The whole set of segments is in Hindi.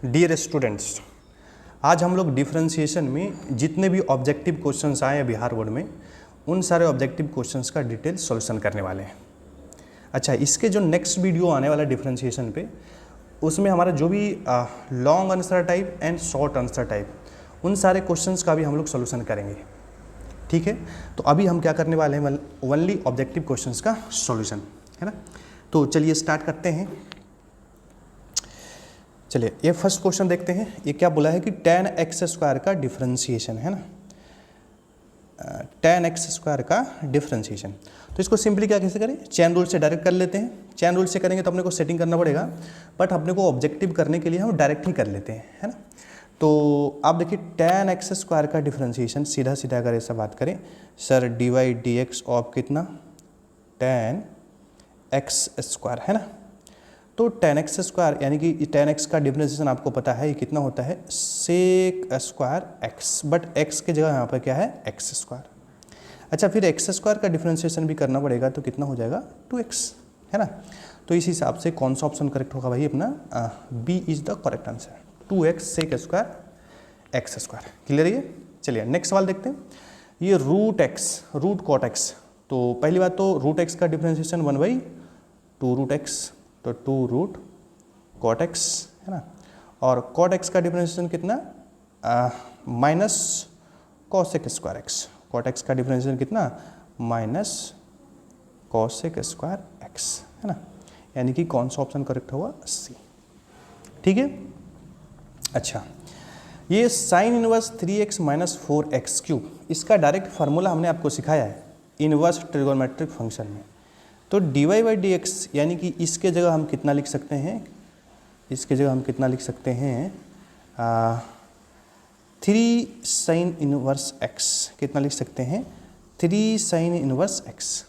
डियर स्टूडेंट्स, आज हम लोग डिफरेंशिएशन में जितने भी ऑब्जेक्टिव क्वेश्चंस आए हैं बिहार बोर्ड में, उन सारे ऑब्जेक्टिव क्वेश्चंस का डिटेल सॉल्यूशन करने वाले हैं। अच्छा, इसके जो नेक्स्ट वीडियो आने वाला डिफरेंशिएशन पे, उसमें हमारा जो भी long answer type and short answer type, उन सारे क्वेश्चंस का भी हम लोग सॉल्यूशन करेंगे। ठीक है, तो अभी हम क्या करने वाले हैं, ओनली ऑब्जेक्टिव क्वेश्चंस का सॉल्यूशन, है ना। तो चलिए स्टार्ट करते हैं। चलिए ये फर्स्ट क्वेश्चन देखते हैं। ये क्या बोला है कि tan x स्क्वायर का डिफरेंशिएशन, है ना, tan x स्क्वायर का डिफरेंशिएशन। तो इसको सिंपली क्या कैसे करें, चेन रूल से डायरेक्ट कर लेते हैं। चेन रूल से करेंगे तो अपने को सेटिंग करना पड़ेगा, बट अपने को ऑब्जेक्टिव करने के लिए हम डायरेक्ट ही कर लेते हैं, है ना। तो आप देखिए tan x स्क्वायर का डिफरेंशिएशन सीधा सीधा अगर ऐसा बात करें, सर dy dx ऑफ कितना tan x स्क्वायर, है ना। तो tan x स्क्वायर यानी कि tan x का डिफरेंशिएशन आपको पता है ये कितना होता है, sec square x, but x की जगह यहाँ पर क्या है x स्क्वायर। अच्छा, फिर x स्क्वायर का डिफरेंशिएशन भी करना पड़ेगा तो कितना हो जाएगा 2x, है ना। तो इस हिसाब से कौन सा ऑप्शन करेक्ट होगा भाई अपना, B is the correct answer, 2x sec square x square. Clear है ये। चलिए नेक्स्ट सवाल देखते हैं। ये root x root cot x, तो पहली बात तो रूट x का डिफरेंशिएशन 1/2 रूट x, तो 2 रूट कॉट एक्स, है ना। और कॉट एक्स का डिफरेंशिएशन कितना, minus cosec square x. Cot x का डिफरेंशिएशन कितना, माइनस कॉसेक स्क्वायर एक्स, है ना। यानी कि कौन सा ऑप्शन करेक्ट होगा, सी। ठीक है। अच्छा, ये sine inverse 3x minus 4x cube, इसका डायरेक्ट फार्मूला हमने आपको सिखाया है इनवर्स ट्रिगोनोमेट्रिक फंक्शन में। तो dy बाई डी एक्स यानी कि इसके जगह हम कितना लिख सकते हैं, इसके जगह हम कितना लिख सकते हैं, 3 साइन इनवर्स x। कितना लिख सकते हैं, 3 sign inverse x।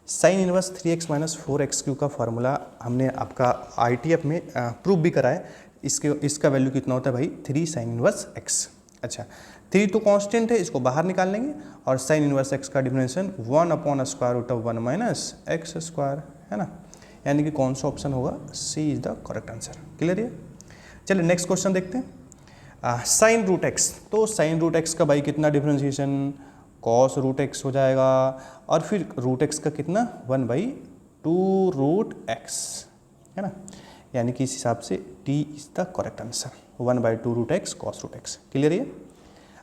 Sine inverse 3x minus 4x Q का फार्मूला हमने आपका ITF में प्रूव भी करा है। इसका वैल्यू कितना होता है भाई, 3 साइन इनवर्स x। अच्छा, 3 तो कांस्टेंट है, इसको बाहर निकाल लेंगे, और साइन इनवर्स x का डिफरेंशिएशन 1/√1 माइनस x स्क्वायर, है ना। यानी कि कौन सा ऑप्शन होगा, C is the correct answer. Clear है। चलिए नेक्स्ट क्वेश्चन देखते हैं। साइन रूट x, तो साइन रूट x का भाई कितना डिफरेंशिएशन, कॉस रूट x हो जाएगा, और फिर रूट x का कितना 1/2 रूट x, है ना। यानी कि इस हिसाब से D is the correct answer, 1/2 root x cos root x। Clear है।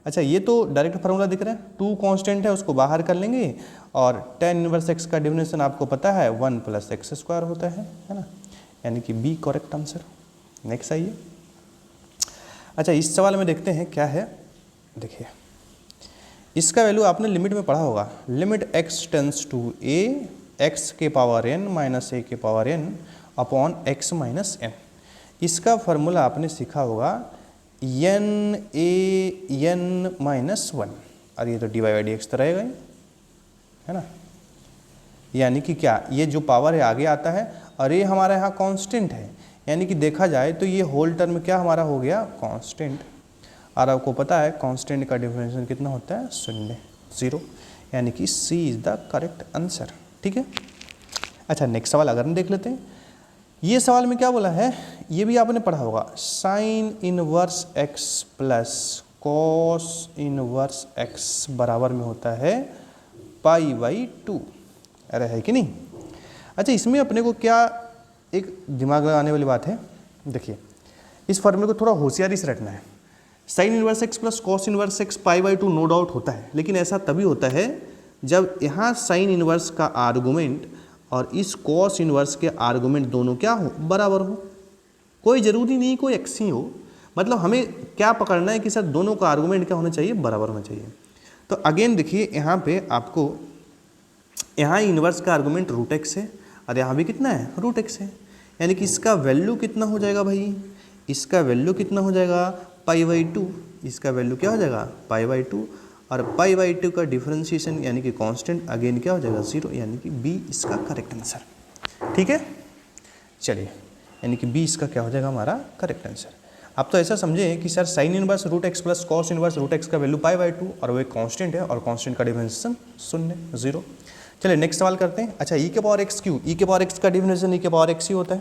अच्छा, ये तो डायरेक्ट फार्मूला दिख रहा है, 2 कांस्टेंट है उसको बाहर कर लेंगे, और tan इनवर्स x का डिफरेंशिएशन आपको पता है 1 प्लस x स्क्वायर होता है ना। यानी कि बी करेक्ट आंसर। नेक्स्ट आइए। अच्छा, इस सवाल में देखते हैं क्या है। देखिए इसका वैल्यू आपने लिमिट में पढ़ा होगा, limit x tends to a x के पावर n माइनस a के power n upon x minus n। इसका फार्मूला आपने सीखा होगा n a n माइनस 1, और ये तो डी वाई डी एक्स तो रहेगा ही, है ना। यानी कि क्या, ये जो पावर है आगे आता है, और ये हमारा यहाँ कांस्टेंट है, यानी कि देखा जाए तो ये होल टर्म क्या हमारा हो गया कांस्टेंट। और आपको पता है कांस्टेंट का डिफरेंशिएशन कितना होता है, 0। यानी कि सी इज द करेक्ट आंसर। ठीक है। अच्छा, नेक्स्ट सवाल अगर हम देख लेते हैं। ये सवाल में क्या बोला है, ये भी आपने पढ़ा होगा, sign inverse x plus cos inverse x बराबर में होता है π/2। अरे है कि नहीं। अच्छा, इसमें अपने को क्या एक दिमाग लगाने वाली बात है, देखिए इस फॉर्मूले को थोड़ा होशियारी से रखना है। Sine inverse x plus cos inverse x π/2 no doubt होता है, लेकिन ऐसा तभी होता है जब यहाँ साइन इनवर्स का आर्गूमेंट और इस कॉस इनवर्स के आर्गूमेंट दोनों क्या हो, बराबर हो। कोई ज़रूरी नहीं कोई एक्स ही हो, मतलब हमें क्या पकड़ना है कि सर दोनों का आर्गूमेंट क्या होना चाहिए, बराबर होना चाहिए। तो अगेन देखिए यहाँ पे आपको, यहाँ इनवर्स का आर्गूमेंट रूट एक्स है, और यहाँ भी कितना है, रूट एक्स है। यानी कि इसका वैल्यू कितना हो जाएगा भाई, इसका वैल्यू कितना हो जाएगा π/2। इसका वैल्यू क्या हो जाएगा π/2, और π/2 का डिफरेंशिएशन यानी कि कांस्टेंट अगेन क्या हो जाएगा 0। यानी कि बी इसका करेक्ट आंसर। ठीक है। चलिए, यानी कि बी इसका क्या हो जाएगा हमारा करेक्ट आंसर। आप तो ऐसा समझें कि sir sine inverse root x plus cos inverse root x का वैल्यू π/2, और वो एक कांस्टेंट है, और कांस्टेंट का डिफरेंशिएशन 0। चलिए नेक्स्ट सवाल करते हैं। अच्छा, e के पावर x क्यू, e के पावर x का डिफरेंशिएशन e के पावर x ही होता है।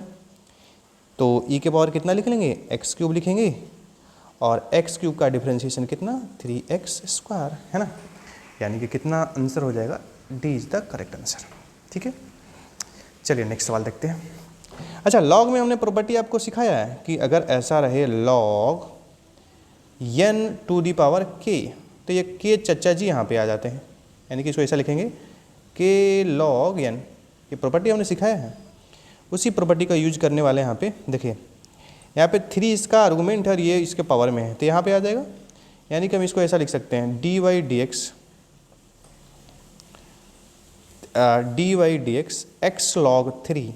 तो ई के पावर कितना लिख लेंगे, एक्स क्यूब लिखेंगे, और एक्स क्यूब का डिफरेंशिएशन कितना 3x², है ना। यानी कि कितना आंसर हो जाएगा, D is the correct answer. ठीक है, चलिए नेक्स्ट सवाल देखते हैं। अच्छा, लॉग में हमने प्रॉपर्टी आपको सिखाया है कि अगर ऐसा रहे log n to the power k, तो ये k चच्चा जी यहाँ पे आ जाते हैं, यानी कि इसको ऐसा लिखेंगे k log n। ये प्रॉपर्टी हमने सिखाया है, उसी प्रॉपर्टी का यूज करने वाले यहाँ पे देखिए, यहाँ पे 3 इसका आर्गूमेंट है और ये इसके पावर में है, तो यहाँ पे आ जाएगा। यानी कि हम इसको ऐसा लिख सकते हैं dy dx x log 3,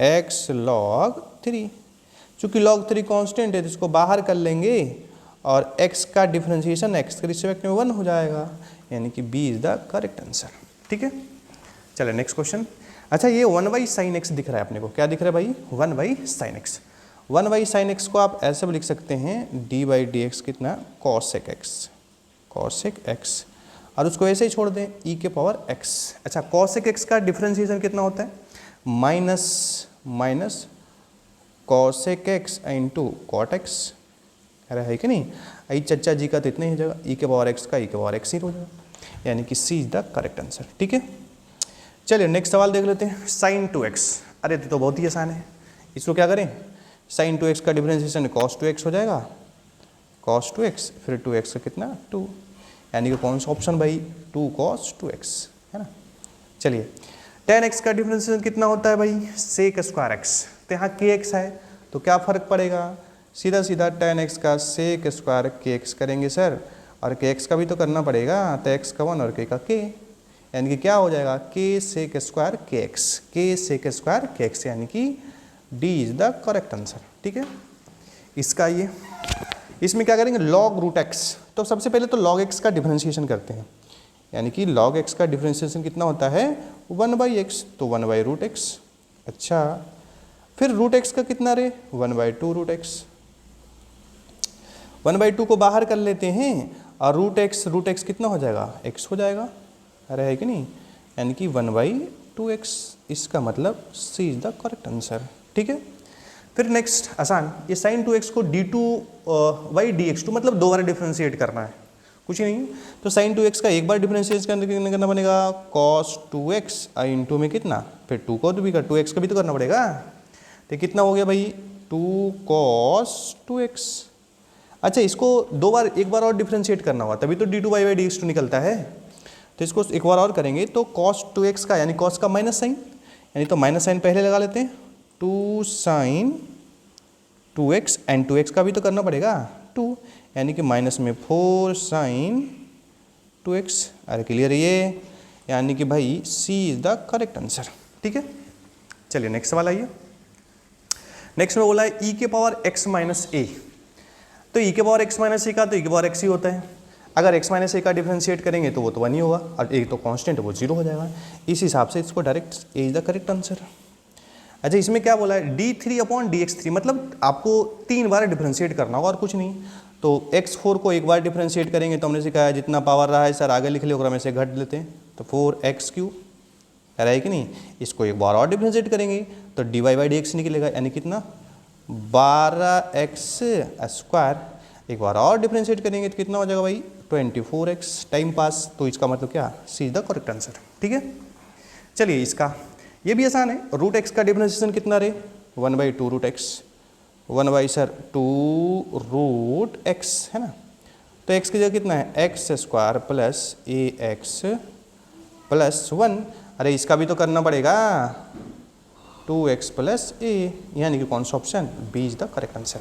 x log 3। चूँकि log 3 कांस्टेंट है तो इसको बाहर कर लेंगे और x का डिफरेंशिएशन x के रिस्पेक्ट में 1 हो जाएगा, यानी कि b is the correct answer. ठीक है, चलिए नेक्स्ट क्वेश्चन। अच्छा, ये 1/sin x दिख रहा है अपने को, क्या दिख रहा है भाई, 1/sin x। 1/sin x को आप ऐसे भी लिख सकते हैं dy/dx कितना cosec x, और उसको ऐसे ही छोड़ दें e के पावर x। अच्छा, cosec x का डिफरेंशिएशन कितना होता है, minus cosec x into cot x, अरे है कि नहीं, आई चच्चा जी का तो इतना ही हो जाएगा, e के पावर x का e के पावर x ही हो जाएगा, यानी कि c is the correct answer. ठीक है, चलिए नेक्स्ट सवाल देख लेते हैं। sin 2x, अरे तो बहुत ही आसान है, इसको क्या करें, sin 2x का डिफरेंशिएशन cos 2x हो जाएगा, cos 2x फिर 2x का कितना 2, यानी कि कौन सा ऑप्शन भाई, 2 cos 2x, है ना। चलिए tan x का डिफरेंशिएशन कितना होता है भाई, sec²x, तो यहाँ kx है तो क्या फ़र्क पड़ेगा, सीधा सीधा tan x का sec² kx करेंगे सर, और kx का भी तो करना पड़ेगा, तो x का 1 और k का k, यानी कि क्या हो जाएगा k sec² kx, यानी कि d is the correct answer. ठीक है, इसका ये, इसमें क्या करेंगे log रूट x, तो सबसे पहले तो log x का डिफरेंशिएशन करते हैं, यानी कि log x का डिफरेंशिएशन कितना होता है 1/x, तो 1/√x। अच्छा, फिर रूट x का कितना रे 1/2√x, 1/2 को बाहर कर लेते हैं और रूट x कितना हो जाएगा x हो जाएगा, अरे है कि नहीं, यानी कि 1/2x, इसका मतलब c is the correct answer. ठीक है, फिर नेक्स्ट आसान, ये sin 2x को d2/dx2 मतलब 2 बार डिफरेंशिएट करना है, कुछ ही नहीं, तो sin 2x का एक बार डिफरेंशिएट करना बनेगा cos 2x इंटू में कितना, फिर 2 को भी कर 2x का भी तो करना पड़ेगा, तो कितना हो गया भाई 2 cos 2x। अच्छा, इसको एक बार और डिफरेंशिएट करना होगा तभी तो d2/dx2 निकलता है, तो इसको एक बार और करेंगे तो cos 2x का, यानी cos का माइनस साइन, यानी तो माइनस साइन पहले लगा लेते हैं, 2 sin 2x एंड 2x का भी तो करना पड़ेगा 2, यानी कि माइनस में 4 sin 2x, अरे क्लियर है ये, यानी कि भाई c is the correct answer. ठीक है, चलिए नेक्स्ट सवाल आइए। नेक्स्ट में बोला है e के पावर x माइनस a, तो e के पावर x माइनस a का तो e के पावर x ही होता है, अगर x माइनस a का डिफरेंशिएट करेंगे तो वो तो 1 ही होगा, और एक तो कांस्टेंट है वो 0 हो जाएगा, इस हिसाब से इसको direct a is the correct answer. अच्छा, इसमें क्या बोला है d3/dx3, मतलब आपको 3 बार डिफरेंशिएट करना होगा और कुछ नहीं, तो x4 को एक बार डिफरेंशिएट करेंगे तो हमने सिखाया जितना पावर रहा है सर आगे लिख ले में से घट लेते हैं, तो 4x³ रहा है कि नहीं, इसको एक बार और डिफरेंशिएट करेंगे तो dy/dx निकलेगा, यानी कितना 12x², एक बार और डिफरेंशिएट करेंगे तो कितना हो जाएगा भाई 24x, टाइम पास, तो इसका मतलब क्या, सी इज द करेक्ट आंसर। ठीक है, चलिए इसका ये भी आसान है, रूट x का डिफरेंशिएशन कितना रे 1/2√x, 1/√x है ना, तो x की जगह कितना है x² प्लस ax प्लस 1, अरे इसका भी तो करना पड़ेगा 2x प्लस a, यानी कि कौन सा option, B is the correct answer,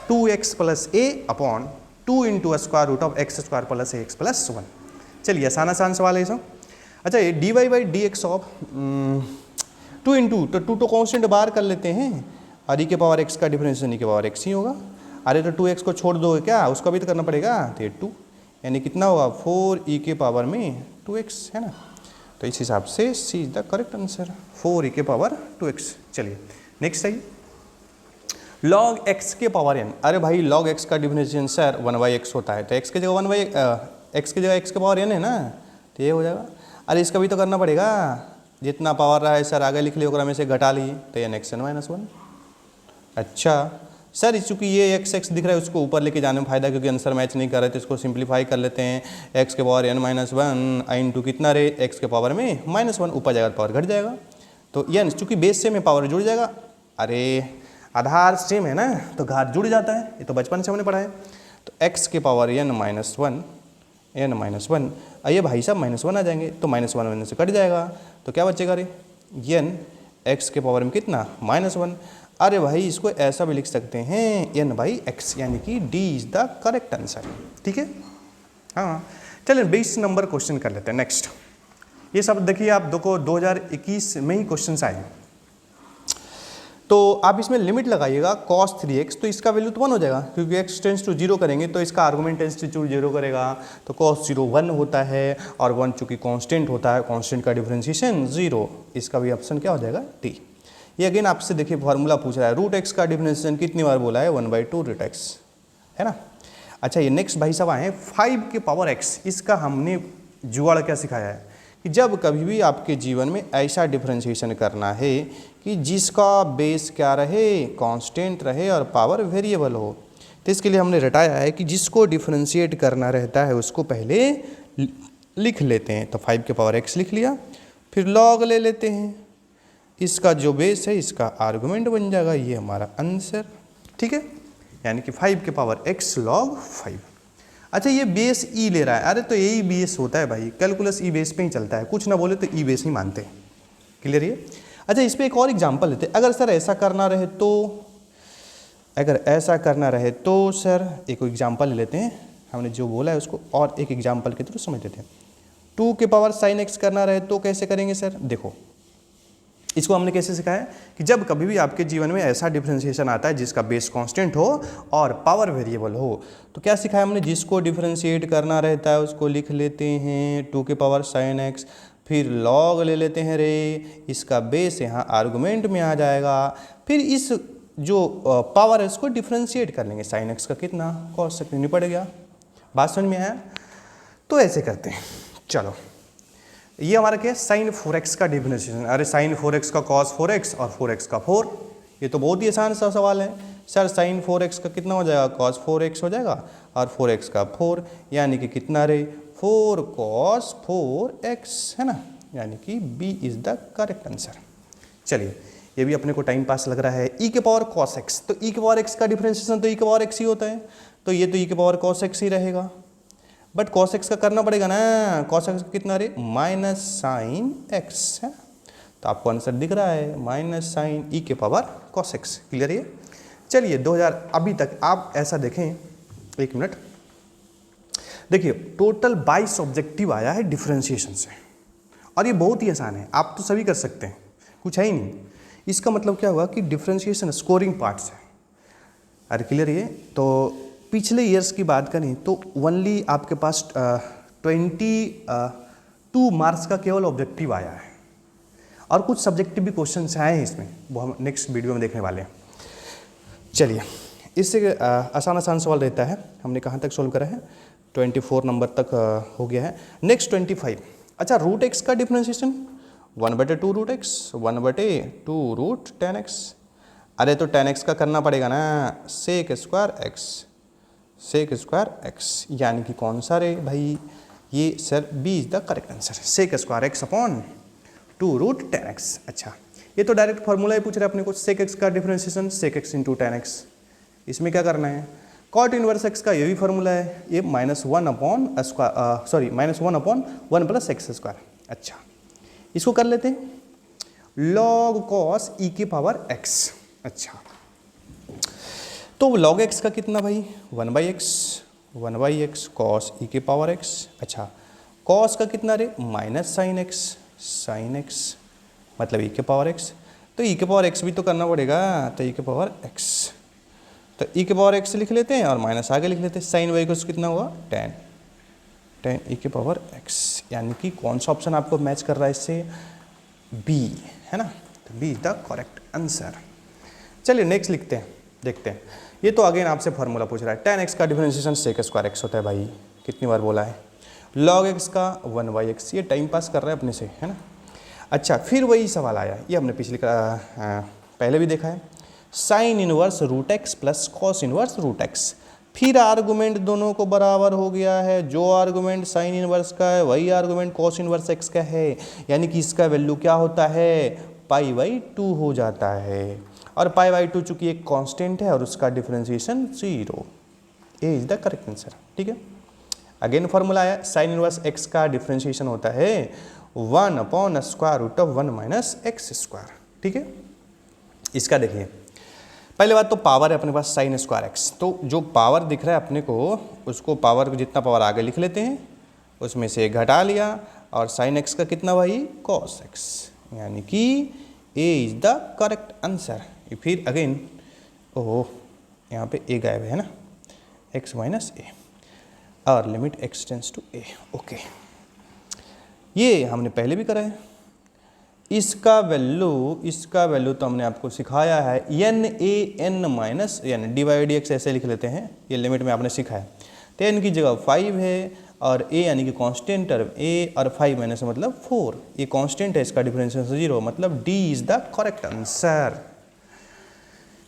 2x plus a upon 2 into x² plus ax plus 1। चलिए आसान सवाल है सब। अच्छा, ये dy/dx ऑफ 2 इंटू, तो 2 तो कॉन्स्टेंट बाहर कर लेते हैं और e के पावर x का डिफरेंशिएशन e के पावर x ही होगा, अरे तो 2x को छोड़ दो क्या, उसका भी तो करना पड़ेगा, तो ये 2, यानी कितना होगा 4e के पावर में 2x, है ना, तो इस हिसाब से c is the correct answer, 4e के पावर 2x। चलिए नेक्स्ट है log x के पावर n, अरे भाई log x का डिफरेंशिएशन सर 1/x होता है, तो x की जगह x की जगह x के पावर n है ना, तो ये हो जाएगा, अरे इसका भी तो करना पड़ेगा, जितना पावर रहा है सर आगे लिख लिया में से घटा लिए, तो n x n-1, अच्छा सर, चूँकि ये एक्स एक्स दिख रहा है उसको ऊपर लेके जाने में फायदा, क्योंकि आंसर मैच नहीं कर रहे तो इसको सिंप्लीफाई कर लेते हैं। एक्स के पावर n-1 इंटू कितना रे, एक्स के पावर में -1, ऊपर जाएगा पावर घट जाएगा, तो n चूँकि बेस सेम है पावर जुड़ जाएगा। अरे आधार सेम है ना तो घात जुड़ जाता है, ये तो बचपन से हमने पढ़ा है। तो x के पावर n-1 ये भाई साहब -1 आ जाएंगे, तो -1 से कट जाएगा, तो क्या बचेगा रे, n x के पावर में कितना -1। अरे भाई इसको ऐसा भी लिख सकते हैं n/x, यानी कि d is the correct answer. ठीक है, हाँ चलिए 20 नंबर क्वेश्चन कर लेते हैं। नेक्स्ट, ये सब देखिए आप 2021 में ही क्वेश्चन आए हैं, तो आप इसमें लिमिट लगाइएगा cos 3x, तो इसका वैल्यू तो 1 हो जाएगा, क्योंकि x टेंस टू 0 करेंगे तो इसका आर्गूमेंट टेंस टू 0 करेगा, तो cos 0 1 होता है, और 1 चूँकि कांस्टेंट होता है, कांस्टेंट का डिफरेंशिएशन 0, इसका भी ऑप्शन क्या हो जाएगा डी। ये अगेन आपसे देखिए फॉर्मूला पूछ रहा है, √x का डिफरेंशिएशन कितनी बार बोला है, 1/2 √x, है ना। अच्छा ये नेक्स्ट भाई साहब आए हैं 5 के पावर x, इसका हमने जुगाड़ क्या सिखाया है कि जब कभी भी आपके जीवन में ऐसा डिफरेंशिएशन करना है कि जिसका बेस क्या रहे, कांस्टेंट रहे और पावर वेरिएबल हो, तो इसके लिए हमने रटाया है कि जिसको डिफरेंशिएट करना रहता है उसको पहले लिख लेते हैं। तो 5 के पावर x लिख लिया, फिर लॉग ले लेते हैं, इसका जो बेस है इसका आर्गुमेंट बन जाएगा, ये हमारा आंसर। ठीक है, यानी कि 5 के पावर x log 5। अच्छा ये बेस ई ले रहा है, अरे तो यही बेस होता है भाई, कैलकुलस ई बेस पे ही चलता है, कुछ ना बोले तो ई बेस ही मानते हैं। क्लियर ये। अच्छा इस पर एक और एग्जांपल लेते हैं, अगर सर ऐसा करना रहे तो, अगर ऐसा करना रहे तो सर एक एग्जांपल ले लेते हैं, हमने जो बोला है उसको और एक एग्जांपल के थ्रू समझ लेते हैं। 2 के पावर sin x करना रहे तो कैसे करेंगे सर, देखो इसको हमने कैसे सिखाया कि जब कभी भी आपके जीवन में ऐसा डिफरेंशिएशन आता है जिसका बेस कांस्टेंट हो और पावर वेरिएबल हो, तो क्या सिखाया हमने, जिसको डिफरेंशिएट करना रहता है उसको लिख लेते हैं 2 के पावर sin x, फिर लॉग ले लेते हैं रे, इसका बेस यहाँ आर्गुमेंट में आ जाएगा, फिर इस जो पावर है उसको डिफरेंशिएट कर लेंगे, sin x का कितना cos x नहीं पड़ गया। बात समझ में आया, तो ऐसे करते हैं। चलो ये हमारा क्या है, sin 4x का डिफरेंशिएशन, अरे sin 4x का cos 4x और 4x का 4, ये तो बहुत ही आसान सा सवाल है सर। sin 4x का कितना हो जाएगा, cos 4x हो जाएगा, और 4x का 4, यानी कि कितना रे, 4 cos 4x, है ना, यानी कि B is the correct answer. चलिए ये भी अपने को टाइम पास लग रहा है, e के पावर cos x, तो e के पावर x का डिफरेंशिएशन तो e के पावर x ही होता है, तो ये तो e के पावर cos x ही रहेगा, बट cos x का करना पड़ेगा ना, cos x कितना रे, -sin x है, तो आपको आंसर दिख रहा है -sin e के पावर cos x। क्लियर है। चलिए 2000 अभी तक आप ऐसा देखें, एक मिनट देखिए, टोटल 22 ऑब्जेक्टिव आया है डिफरेंशिएशन से, और ये बहुत ही आसान है, आप तो सभी कर सकते हैं, कुछ है ही नहीं। इसका मतलब क्या हुआ कि डिफरेंशिएशन स्कोरिंग पार्ट्स है। अरे क्लियर है। तो पिछले ईयर्स की बात करें तो ओनली आपके पास 22 मार्क्स का केवल ऑब्जेक्टिव आया है, और कुछ सब्जेक्टिव भी क्वेश्चन आए हैं इसमें, वो हम नेक्स्ट वीडियो में देखने वाले हैं। चलिए इससे आसान सवाल रहता है, हमने कहाँ तक सोल्व करा है, 24 नंबर तक हो गया है। नेक्स्ट 25। अच्छा √x का डिफरेंशिएशन 1/2 √x 1/2 √10x, अरे तो 10x का करना पड़ेगा ना, sec स्क्वायर x, यानी कि कौन सा रे भाई, ये sir B is the correct answer, sec square x upon 2 √10x। अच्छा ये तो डायरेक्ट फॉर्मूला ही पूछ रहे अपने को, sec x का differentiation sec x into 10x, इसमें क्या करना है, cot इनवर्स x का ये भी फॉर्मूला है, ये -1 अपॉन 1 + x स्क्वायर। अच्छा इसको कर लेते हैं, log cos e के पावर x। अच्छा तो log x का कितना भाई, 1/x cos e के पावर x। अच्छा cos का कितना रे, -sin x मतलब e के पावर x, तो e के पावर x भी तो करना पड़ेगा, तो e के पावर x, तो e के पावर x लिख लेते हैं और माइनस आगे लिख लेते हैं, sin y को कितना हुआ 10 e के पावर x, यानी कि कौन सा ऑप्शन आपको मैच कर रहा है इससे, B है ना, तो B is the correct answer. चलिए नेक्स्ट लिखते हैं, देखते हैं। ये तो अगेन आपसे फॉर्मूला पूछ रहा है, 10x का डिफरेंशिएशन sec स्क्वायर x होता है भाई, कितनी बार बोला है, log x का 1/x, ये टाइम पास कर रहा है अपने से, है ना। अच्छा फिर वही सवाल आया, ये हमने पहले भी देखा है, sine inverse root x plus cos inverse root x. फिर आर्गुमेंट दोनों को बराबर हो गया है, जो आर्गुमेंट साइन इनवर्स का है वही आर्गुमेंट कॉस इनवर्स एक्स का है, यानी कि इसका वैल्यू क्या होता है, π/2 हो जाता है। और π/2 चूंकि एक कांस्टेंट है और उसका differentiation 0, A is the correct answer. ठीक है, अगेन फॉर्मूला आया, साइन इनवर्स एक्स का डिफरेंशिएशन होता है 1/√1 - x²। ठीक है, इसका देखिए, पहले बात तो पावर है अपने पास साइन स्क्वायर एक्स, तो जो पावर दिख रहा है अपने को उसको पावर को जितना पावर आगे लिख लेते हैं, उसमें से घटा लिया, और साइन एक्स का कितना भाई, कॉस एक्स, यानी कि ए इज द करेक्ट आंसर। फिर अगेन, ओह यहाँ पे ए गायब है ना, x - a और limit x tends to a। Okay, ये हमने पहले भी करा है। इसका वैल्यू तो हमने आपको सिखाया है, n डिवाइड x ऐसे लिख लेते हैं, ये लिमिट में आपने सीखा है। तो n की जगह 5 है और a यानी कि कांस्टेंट टर्म a, और 5 माइनस मतलब 4, ये कांस्टेंट है, इसका डिफरेंशिएशन 0, मतलब d is the correct answer.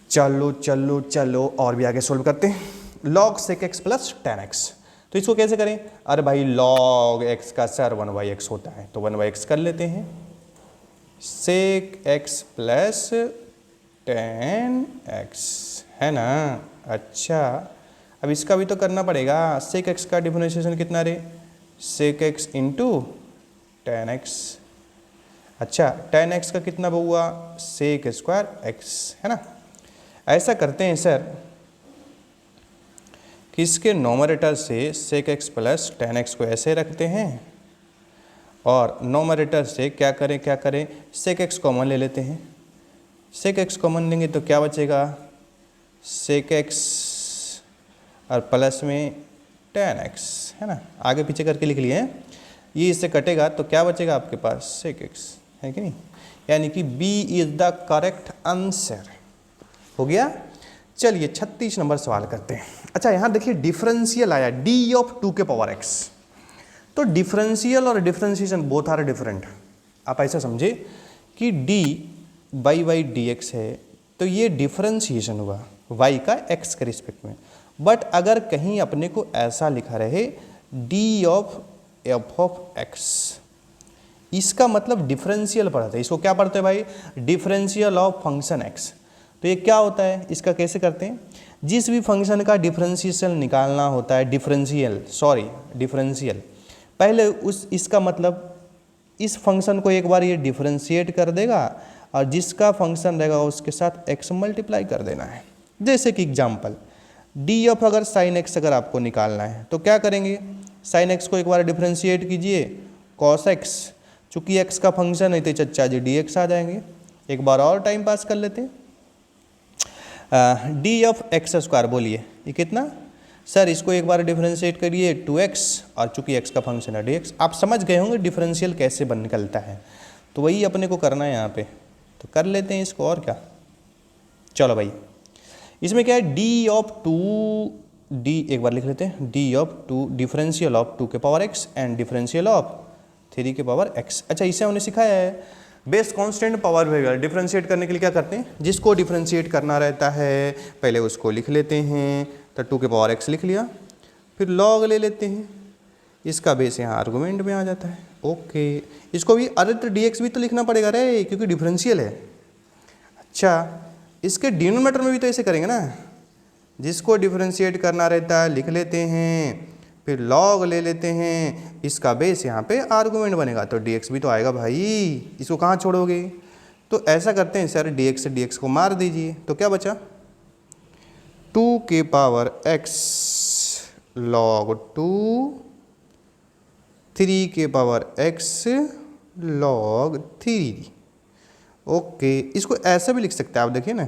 चलो चलो चलो और भी आगे सोल्व करते हैं। log sec x plus tan x, तो इसको कैसे करें, अरे भाई log x का सर 1/x होता है, तो 1/x कर लेते हैं, sec x plus tan x है ना। अच्छा, अब इसका भी तो करना पड़ेगा, sec x का डिफरेंशिएशन कितना रे, sec x into tan x। अच्छा, tan x का कितना हुआ, sec स्क्वायर x है ना। ऐसा करते हैं सर कि इसके नोमरेटर से sec x plus tan x को ऐसे रखते हैं, और नोमरेटर से क्या करें sec x कॉमन ले लेते हैं। sec x कॉमन लेंगे तो क्या बचेगा, sec x और प्लस में tan x है ना, आगे पीछे करके लिख लिए हैं। ये इससे कटेगा तो क्या बचेगा आपके पास, sec x है कि नहीं, यानी कि B is the correct answer. हो गया। चलिए 36 नंबर सवाल करते हैं। अच्छा, यहाँ देखिए डिफरेंशियल आया d(2)x, तो डिफरेंशियल और डिफरेंशिएशन बोथ आर डिफरेंट। आप ऐसा समझे कि d/dx है, तो ये डिफरेंशिएशन हुआ y का x के रिस्पेक्ट में। बट अगर कहीं अपने को ऐसा लिखा रहे d(f)(x), इसका मतलब डिफरेंशियल पढ़ते हैं, इसको क्या पढ़ते हैं भाई, डिफरेंशियल ऑफ फंक्शन x। तो ये क्या होता है, इसका कैसे करते हैं, जिस भी फंक्शन का डिफरेंशिएशन निकालना होता है, डिफरेंशियल, पहले इसका मतलब इस फंक्शन को एक बार ये डिफरेंशिएट कर देगा, और जिसका फंक्शन रहेगा उसके साथ x मल्टीप्लाई कर देना है। जैसे कि एग्जांपल d(f) अगर sin x अगर आपको निकालना है तो क्या करेंगे, sin x को एक बार डिफरेंशिएट कीजिए, cos x, चूँकि x का फंक्शन है तो चच्चा जी dx आ जाएंगे। एक बार और टाइम पास कर लेते हैं, d(x²) बोलिए ये कितना, सर इसको एक बार डिफरेंशिएट करिए 2x, और चूंकि x का फंक्शन है dx। आप समझ गए होंगे डिफरेंशियल कैसे बन निकलता है, तो वही अपने को करना है यहाँ पे, तो कर लेते हैं इसको, और क्या। चलो भाई, इसमें क्या है d(2), एक बार लिख लेते हैं, d(2), differential of 2x and differential of 3x। अच्छा, इसे हमने सिखाया है base constant power variable differentiate करने के लिए क्या करते हैं, जिसको डिफरेंशिएट करना रहता है पहले उसको लिख लेते हैं, तो 2x लिख लिया, फिर log ले लेते हैं, इसका बेस यहाँ आर्गुमेंट में आ जाता है। ओके, इसको भी अरे तो dx भी तो लिखना पड़ेगा रे, क्योंकि डिफरेंशियल है। अच्छा, इसके डिनोमिनेटर में भी तो ऐसे करेंगे ना, जिसको डिफरेंशिएट करना रहता है लिख लेते हैं, फिर log ले लेते हैं, इसका बेस यहाँ पे आर्गुमेंट बनेगा, तो dx भी तो आएगा भाई, इसको कहाँ छोड़ोगे। तो ऐसा करते हैं सर, dx से dx को मार दीजिए, तो क्या बचा, 2x log 2, 3x log 3। Okay, इसको ऐसे भी लिख सकते हैं आप, देखिए ना,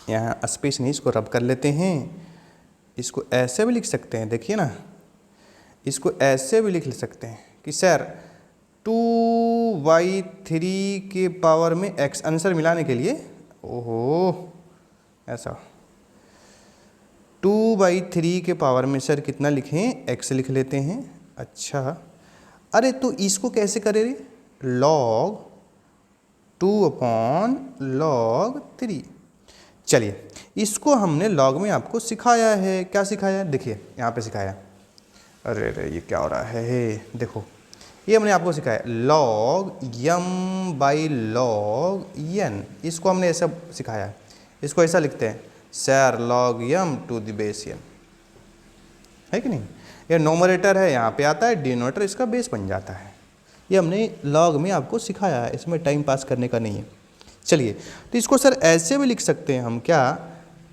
यहाँ स्पेस नहीं, इसको रब कर लेते हैं, इसको ऐसे भी लिख सकते हैं, देखिए ना, इसको ऐसे भी लिख सकते हैं कि सर 2/3 के पावर में x, आंसर मिलाने के लिए, ओहो ऐसा 2/3 के पावर में सर कितना लिखें, x लिख लेते हैं। अच्छा, अरे तो इसको कैसे करें रे, log 2/log 3। चलिए इसको हमने लॉग में आपको सिखाया है। क्या सिखाया है? देखिए यहाँ पे सिखाया। अरे अरे ये क्या हो रहा है? देखो ये हमने आपको सिखाया log m/log n। इसको हमने ऐसा सिखाया है। इसको ऐसा लिखते हैं sir log m to the base n, है कि नहीं? ये नोमरेटर है, यहाँ पे आता है, डिनोमिनेटर इसका बेस बन जाता है। ये हमने लॉग में आपको सिखाया है, इसमें टाइम पास करने का नहीं है। चलिए तो इसको सर ऐसे भी लिख सकते हैं हम, क्या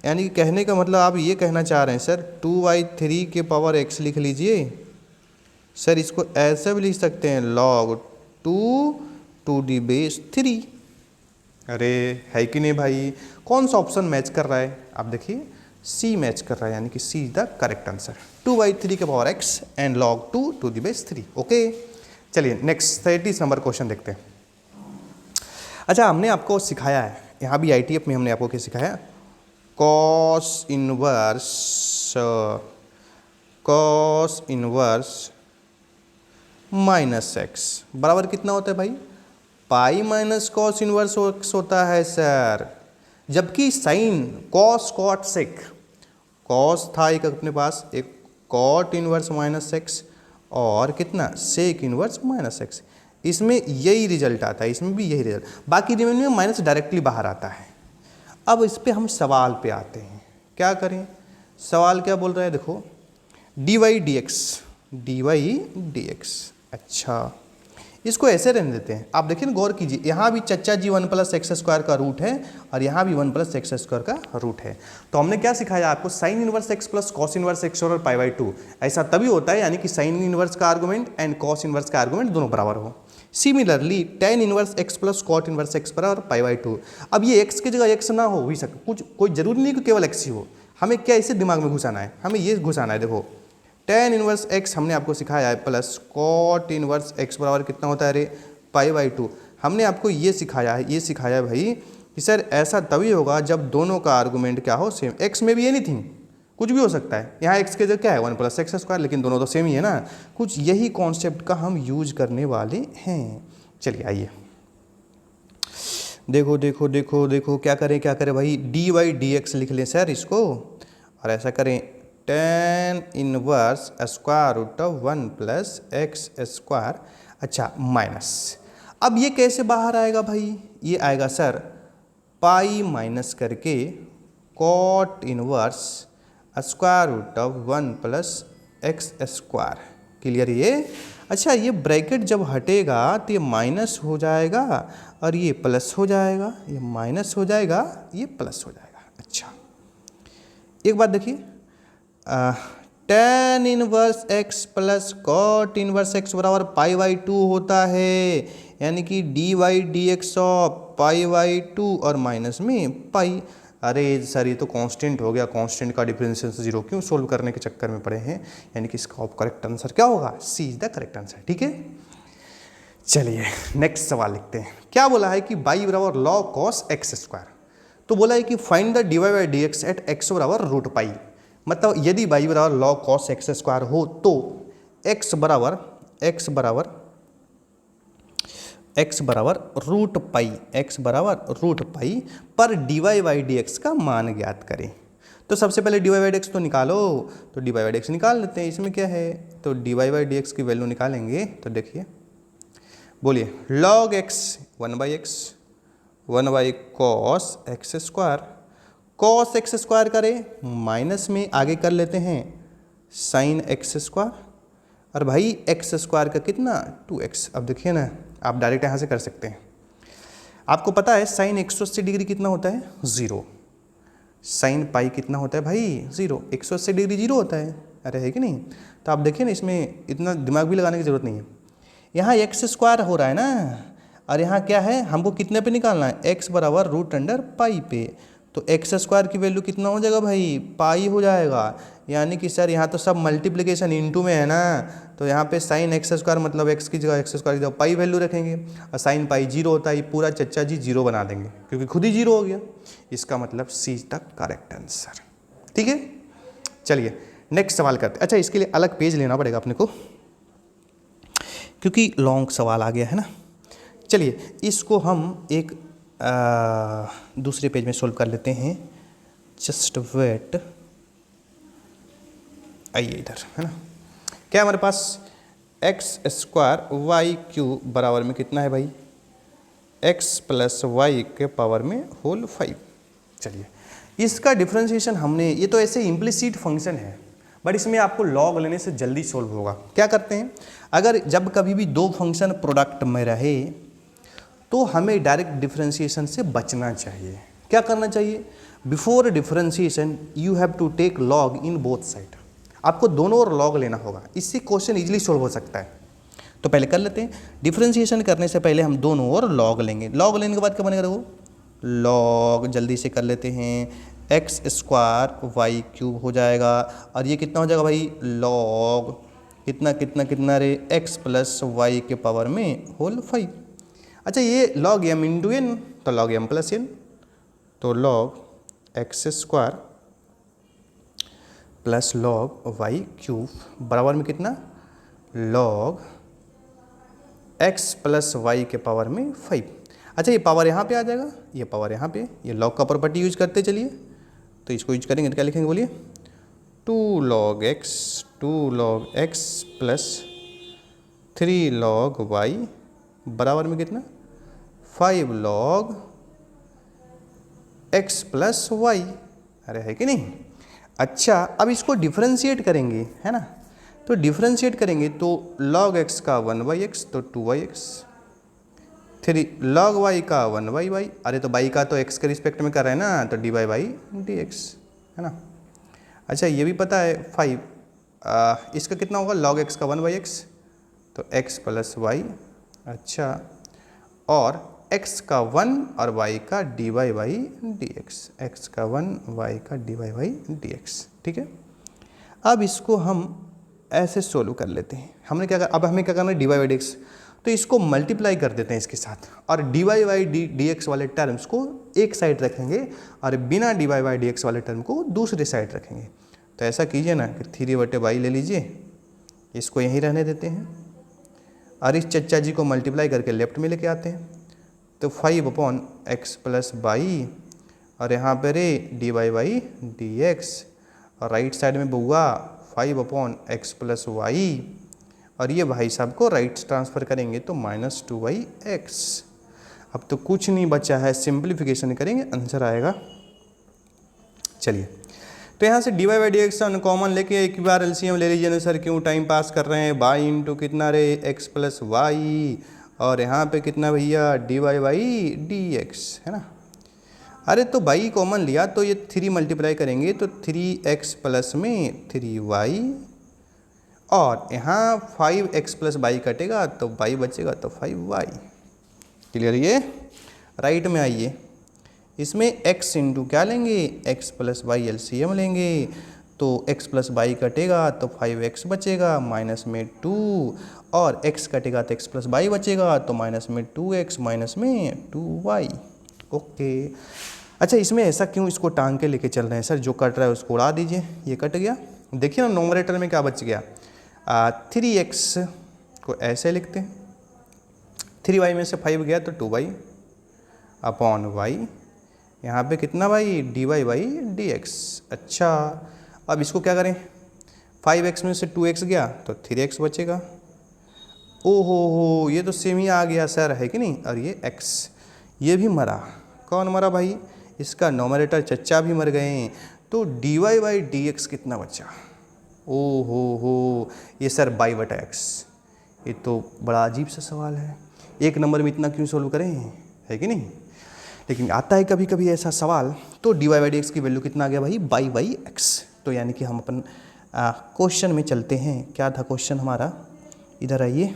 यानी कि कहने का मतलब आप ये कहना चाह रहे हैं सर 2/3 के पावर x लिख लीजिए। सर इसको ऐसे भी लिख सकते हैं log 2 to the base 3। अरे है कि नहीं भाई? कौन सा ऑप्शन मैच कर रहा है? आप देखिए सी मैच कर रहा है, यानी कि सी इज द करेक्ट आंसर। 2/3 के power x and log 2 to the base 3। Okay चलिए नेक्स्ट 30 नंबर क्वेश्चन देखते हैं। अच्छा हमने आपको सिखाया है, यहाँ भी ITF में हमने आपको क्या सिखाया? कॉस इनवर्स माइनस एक्स बराबर कितना होता है भाई? Pi minus cos inverse x होता है सर। जबकि sine cos cot sec, cos था एक अपने पास, एक कॉट इनवर्स माइनस एक्स और कितना सेक इनवर्स माइनस एक्स। इसमें यही रिजल्ट आता है, इसमें भी यही रिजल्ट, बाकी रिमेनिंग में माइनस डायरेक्टली बाहर आता है। अब इस पे हम सवाल पे आते हैं, क्या करें? सवाल क्या बोल रहा है? देखो dy dx। अच्छा इसको ऐसे रहने देते हैं। आप देखिए ना, गौर कीजिए, यहाँ भी चच्चा जी 1 + x² का रूट है और यहाँ भी 1 + x² का रूट है। तो हमने क्या सिखाया आपको? Sine inverse x plus cos inverse x और π/2 ऐसा तभी होता है, यानी कि साइन इनवर्स का आर्गूमेंट एंड कॉस इनवर्स का आर्गूमेंट दोनों बराबर हो। Similarly tan inverse x plus cot inverse x बराबर π/2। अब ये x की जगह x ना हो भी सकता, कुछ कोई जरूरी नहीं कि केवल x ही हो। हमें क्या इसे दिमाग में घुसाना है? हमें ये घुसाना है, देखो tan इनवर्स x हमने आपको सिखाया है प्लस कॉट इनवर्स x बराबर कितना होता है? अरे π/2। हमने आपको ये सिखाया है भाई कि सर ऐसा तभी होगा जब दोनों का आर्गूमेंट क्या हो? सेम। x में भी एनीथिंग कुछ भी हो सकता है, यहाँ x के जगह क्या है? 1 + x², लेकिन दोनों तो सेम ही है ना। कुछ यही कॉन्सेप्ट का हम यूज करने वाले हैं। चलिए आइए देखो देखो देखो देखो क्या करें भाई? dy dx लिख लें सर इसको, और ऐसा करें tan इनवर्स √1 + x²। अच्छा माइनस, अब ये कैसे बाहर आएगा भाई? ये आएगा सर पाई माइनस करके कॉट इनवर्स √1 + x²। क्लियर ये? अच्छा ये ब्रैकेट जब हटेगा तो ये माइनस हो जाएगा और ये प्लस हो जाएगा, ये माइनस हो जाएगा, ये प्लस हो जाएगा। अच्छा एक बात देखिए, tan inverse x plus cot inverse x बराबर π/2 होता है, यानी कि dy dx ऑफ π/2 और माइनस में पाई। अरे सर ये तो कांस्टेंट हो गया, कांस्टेंट का डिफरेंशियल 0 क्यों सोल्व करने के चक्कर में पड़े हैं? यानी कि इसका करेक्ट आंसर क्या होगा? C is the correct answer. ठीक है चलिए नेक्स्ट सवाल लिखते हैं। क्या बोला है कि y बराबर log cos x²। तो बोला है कि find the dy dx at x बराबर √π। मतलब यदि y बराबर log cos x² हो तो x बराबर √π पर dy dx का मान ज्ञात करें। तो सबसे पहले dy dx तो निकालो, तो dy dx निकाल लेते हैं। इसमें क्या है? तो dy dx की वैल्यू निकालेंगे तो देखिए, बोलिए log x 1/x 1/cos x²। cos x² करें, माइनस में आगे कर लेते हैं sin x², और भाई x² का कितना? 2x। अब देखिए ना, आप डायरेक्ट यहाँ से कर सकते हैं। आपको पता है sin 180 डिग्री कितना होता है? 0। sin पाई कितना होता है भाई? 0। 180 डिग्री 0 होता है। अरे है कि नहीं? तो आप देखिए ना, इसमें इतना दिमाग भी लगाने की ज़रूरत नहीं है। यहाँ x² हो रहा है ना, और यहाँ क्या है? हमको कितने पे निकालना है? x बराबर √π पे। तो x² की वैल्यू कितना हो जाएगा भाई? पाई हो जाएगा। यानी कि सर यहाँ तो सब मल्टीप्लिकेशन इनटू में है ना, तो यहाँ पे sin x² मतलब x की जगह x² की जगह पाई वैल्यू रखेंगे, और sin पाई 0 होता है, ये पूरा चच्चा जी 0 बना देंगे क्योंकि खुद ही 0 हो गया। इसका मतलब सी इज द करेक्ट आंसर। ठीक है चलिए नेक्स्ट सवाल करते हैं। अच्छा इसके लिए अलग पेज लेना पड़ेगा अपने को, क्योंकि लॉन्ग सवाल आ गया है ना। चलिए इसको हम एक दूसरे पेज में सोल्व कर लेते हैं। जस्ट वेट, आइए इधर, है ना। क्या हमारे पास एक्स स्क्वायर वाई क्यूब बराबर में कितना है भाई, एक्स प्लस वाई के पावर में होल 5। चलिए इसका डिफरेंशिएशन हमने, ये तो ऐसे इम्प्लिसिट फंक्शन है बट इसमें आपको लॉग लेने से जल्दी सोल्व होगा। क्या करते हैं, अगर जब कभी भी दो फंक्शन प्रोडक्ट में रहे तो हमें डायरेक्ट डिफरेंशिएशन से बचना चाहिए। क्या करना चाहिए, before differentiation you have to take log in both side. आपको दोनों ओर लॉग लेना होगा, इससे क्वेश्चन इजीली सोल्व हो सकता है। तो पहले कर लेते हैं, डिफरेंशिएशन करने से पहले हम दोनों ओर लॉग लेंगे। लॉग लेने के बाद क्या बनेगा, देखो लॉग, जल्दी से कर लेते हैं, एक्स स्क्वायर वाई क्यूब हो जाएगा और ये कितना हो जाएगा भाई, लॉग कितना कितना कितना रे, एक्स प्लस वाई के पावर में होल 5। अच्छा ये लॉग एम इंटू एन, तो लॉग एम प्लस एन, तो log x square plus log y cube बराबर में कितना, लॉग एक्स प्लस वाई के पावर में 5। अच्छा ये पावर यहाँ पे आ जाएगा, ये पावर यहाँ पे, ये लॉग का प्रॉपर्टी यूज करते चलिए, तो इसको यूज करेंगे तो क्या लिखेंगे बोलिए, 2 log x plus 3 log y बराबर में कितना, 5 log x प्लस वाई। अरे है कि नहीं। अच्छा अब इसको डिफरेंशिएट करेंगे, है ना, तो डिफरेंशिएट करेंगे तो log x का 1/x तो 2y(x), 3 log y का 1/y, अरे तो y का तो x के रिस्पेक्ट में कर रहे हैं ना, तो dy/dx, है ना। अच्छा ये भी पता है 5, इसका कितना होगा, log x का 1/x तो x प्लस वाई। अच्छा और x का 1 और y का dy/dx, x का 1 y का dy/dx, ठीक है। अब इसको हम ऐसे सोल्व कर लेते हैं। हमने क्या, अब हमें क्या करना है, dy/dx, तो इसको मल्टीप्लाई कर देते हैं इसके साथ और dy/dx वाले टर्म्स को एक साइड रखेंगे और बिना dy/dx वाले टर्म को दूसरी साइड रखेंगे। तो ऐसा कीजिए ना कि 3/y ले लीजिए, इसको यहीं रहने देते हैं और इस चच्चा जी को मल्टीप्लाई करके लेफ्ट में लेके आते हैं, तो 5/x प्लस वाई और यहाँ पर रे dy/dx और राइट साइड में बुआ 5/x प्लस वाई और ये भाई साहब को राइट ट्रांसफ़र करेंगे तो -2/x। अब तो कुछ नहीं बचा है, सिंप्लीफिकेशन करेंगे आंसर आएगा। चलिए तो यहाँ से dy/dx अनकॉमन लेके एक बार एलसीएम ले लीजिए ना सर, क्यों टाइम पास कर रहे हैं, बाई इंटू कितना रे x प्लस वाई और यहाँ पे कितना भैया dy/dx, है ना। अरे तो बाई कॉमन लिया तो ये 3 मल्टीप्लाई करेंगे तो 3x प्लस में 3y और यहाँ 5x प्लस वाई कटेगा तो y बचेगा तो 5y। क्लियर, ये राइट में आइए, इसमें x इंटू क्या लेंगे, x प्लस वाई एलसीएम लेंगे तो x प्लस वाई कटेगा तो 5x बचेगा, माइनस में 2 और x कटेगा तो x प्लस वाई बचेगा तो माइनस में 2x माइनस में 2y। ओके अच्छा इसमें ऐसा क्यों इसको टांग के लेके चल रहे हैं सर, जो कट रहा है उसको उड़ा दीजिए, ये कट गया। देखिए ना नोमरेटर में क्या बच गया, 3x को ऐसे लिखते हैं, 3y में से 5 गया तो 2y अपॉन वाई, यहाँ पे कितना भाई dy/dx। अच्छा अब इसको क्या करें, 5x में से 2x गया तो 3x बचेगा। ओहो हो ये तो सेम ही आ गया सर, है कि नहीं। और ये x ये भी मरा, कौन मरा भाई, इसका नोमरेटर चच्चा भी मर गए, तो dy/dx कितना बचा, ओहो हो ये सर y/x। ये तो बड़ा अजीब सा सवाल है, एक नंबर में इतना क्यों सोल्व करें, है कि नहीं। लेकिन आता है कभी कभी ऐसा सवाल, तो dy/dx की वैल्यू कितना आ गया भाई y/x। तो यानी कि हम अपन क्वेश्चन में चलते हैं। क्या था क्वेश्चन हमारा, इधर आइए,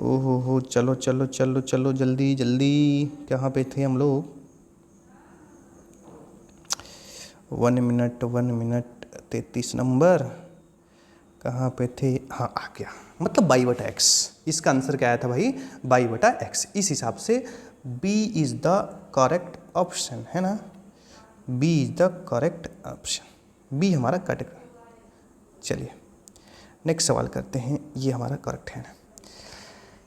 ओहो हो चलो चलो चलो चलो जल्दी जल्दी, कहाँ पे थे हम लोग, 1 मिनट 33 नंबर, कहाँ पे थे, हाँ आ गया, मतलब y/x। इसका आंसर क्या आया था भाई y/x। इस हिसाब से B is the correct option, है ना, B is the correct option, B हमारा करेक्ट। चलिए नेक्स्ट सवाल करते हैं, ये हमारा करेक्ट है ना।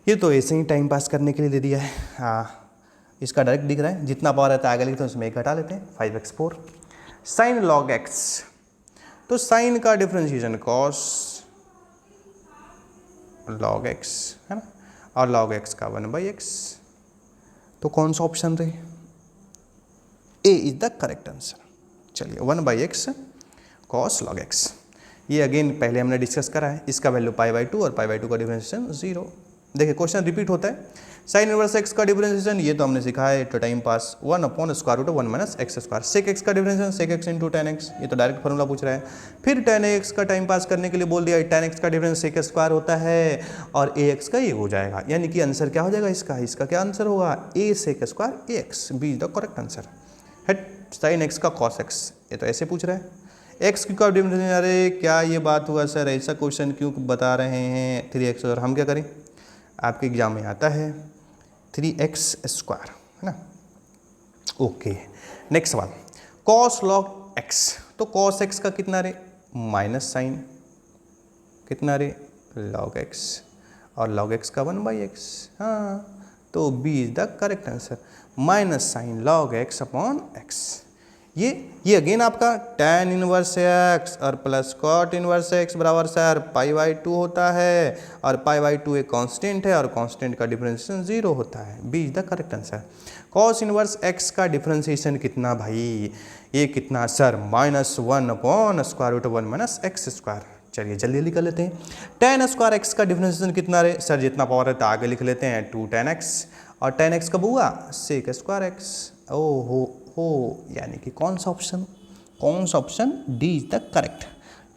ये तो ऐसे ही टाइम पास करने के लिए दे दिया है। हाँ, इसका डायरेक्ट दिख रहा है, जितना पावर रहता है आगे लिखते हैं उसमें एक घटा लेते हैं, 5x4 साइन लॉग x। तो साइन का डिफ्रेंशिएशन कॉस लॉग x है ना, और लॉग x का 1/x। तो कौन सा ऑप्शन रहे? ए इज द करेक्ट आंसर। चलिए 1/x कॉस लॉग x, ये अगेन पहले हमने डिस्कस करा है, इसका वैल्यू π/2 और π/2 का डिफरेंशिएशन 0। देखिए क्वेश्चन रिपीट होता है। साइन इनवर्स x का डिफरेंशिएशन ये तो हमने सीखा है तो टाइम पास 1/√1 - x²। सेक x का डिफरेंशिएशन सेक x × tan x, ये तो डायरेक्ट फॉर्मूला पूछ रहा है। फिर tan x का टाइम पास करने के लिए बोल दिया tan x का डिफरेंस sec² होता है और ax का ये हो जाएगा, यानी कि आंसर क्या हो जाएगा इसका क्या आंसर होगा? a sec² ax, B is the correct answer. हेट साइन x का cos x, ये तो ऐसे पूछ रहा है। x का डिफरेंशिएशन, अरे क्या ये बात हुआ सर, ऐसा क्वेश्चन क्यों बता रहे हैं? 3x, और हम क्या करें, आपके एग्जाम में आता है 3x² है ना। ओके, नेक्स्ट सवाल, cos log x। तो cos x का कितना रे? माइनस साइन कितना रे? log x, और log x का 1/x। हाँ, तो b is the correct answer, minus sine log x upon x। ये अगेन आपका tan इनवर्स x और प्लस cot इनवर्स x बराबर सर π/2 होता है, और π/2 एक कांस्टेंट है और कांस्टेंट का डिफरेंशिएशन 0 होता है, B is the correct answer. cos inverse x का डिफरेंशिएशन कितना भाई? ये कितना सर? -1/√1 - x²। चलिए जल्दी जल्दी कर लेते हैं। tan² x का डिफरेंशिएशन कितना रे? सर जितना पावर रहता है आगे लिख लेते हैं 2 tan x, और tan x कब हुआ? sec² x। ओहो हो, यानी कि कौन सा option? D is the correct,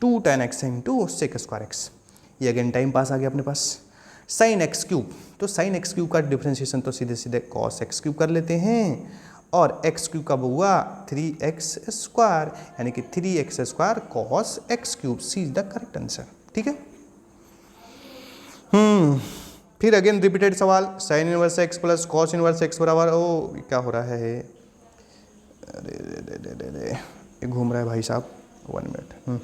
2 tan x × sec² x। ये अगेन टाइम पास आ गया अपने पास। साइन x³, तो साइन x³ का डिफरेंशिएशन तो सीधे सीधे cos x³ कर लेते हैं, और x³ कब हुआ? 3x², यानी कि 3x² cos x³, C is the correct answer. ठीक है, फिर अगेन रिपीटेड सवाल, sine inverse x plus cos inverse x बराबर, ओ क्या हो रहा है? अरे ये घूम रहा है भाई साहब, 1 minute.